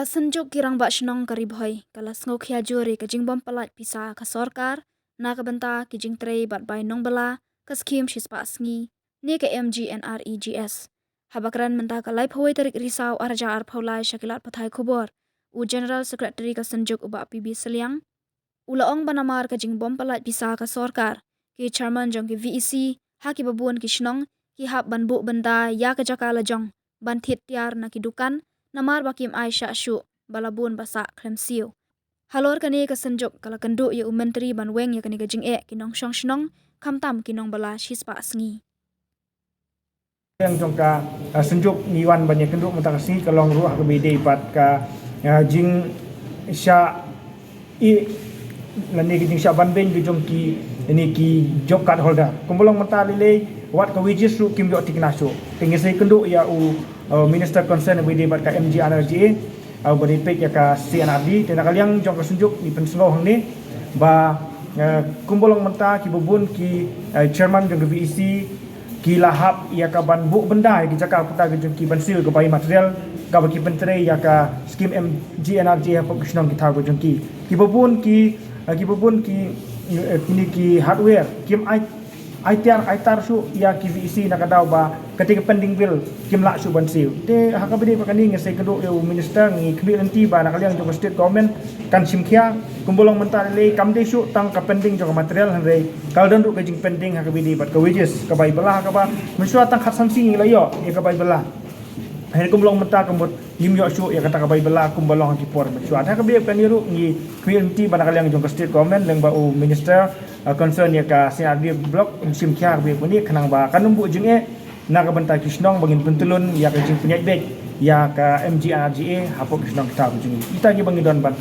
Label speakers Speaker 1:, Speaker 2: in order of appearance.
Speaker 1: Senjuk kirang bak senong karibhoi kalas ngok hiajuri ke jingbom pelat pisa ke sorkar na ke benta ki jing trei bat bai nong bela ke skim shispa asngi ni ke MGNREGS habakran menta ke lai phoi tarik risau arja ar phaulai shakilat pathai khubor u general secretary ke senjuk uba PB Seliang ulaong banamar ke jingbom pelat pisa ke sorkar ki chairman jong ki VEC haki babun ki senong ki hab banbu benda ya ke jakala jong ban thit tiar na ki dukan namar bakim Aisyah Syu balabun basak klemsiu. Halor kani ke senjuk kala kendu ye menteri ban weng ye kani ke jing kinong shong shnong kamtam kinong bala shispa asngi.
Speaker 2: Yang jongka senjuk niwan banyak kendu mentakasi kalong ruah ke bede pat ka jing sya i lani ke jing sya ban ben ke jongki ini ki job card holder kumbolong mata lele wat ke wages ru kim jo tiknaso tengisai kendu ya minister concern bede pat ka MGNRGA beri pek ya ka CNRD tena kaliang jongka senjuk di pensengau hang ni ba kumbolong mata ki bubun ki chairman jong VEC ki lahap ia ka ban buk benda ki cakap putar ke jengki ban sil ke bai material ka bagi pentere ia ka skim MGNRG apa kisnong kita ko jengki ki bubun ki kini ki hardware kim aitar su ia ki VEC nak kadau ba ketika pending bill kim lak su ban sil te hakabedi pakani ngesai keduk eu minister ngi kbi nanti ba nak kaliang jong state government kan simkhia kumbolong mentar le kamde su tang ka pending jong material hanrei kaldan ru kajing pending hakabedi bat ka wages ka bai belah ka ba mensua tang khat samsing la yo ya ka bai belah hari kumbolong mentar kembut lim yo su ya kata ka bai belah kumbolong ki por mensua hakabedi kan ru ngi kbi nanti ba nak kaliang jong state government leng ba minister concern ya ka CNRD blok simkhia be puni kanang ba kanumbu jeng nak bentar kisnong bangin pentulun ya ka jing punya bek ya ka MGNRGA hapok kisnong kita bujungi kita gi bangin don ban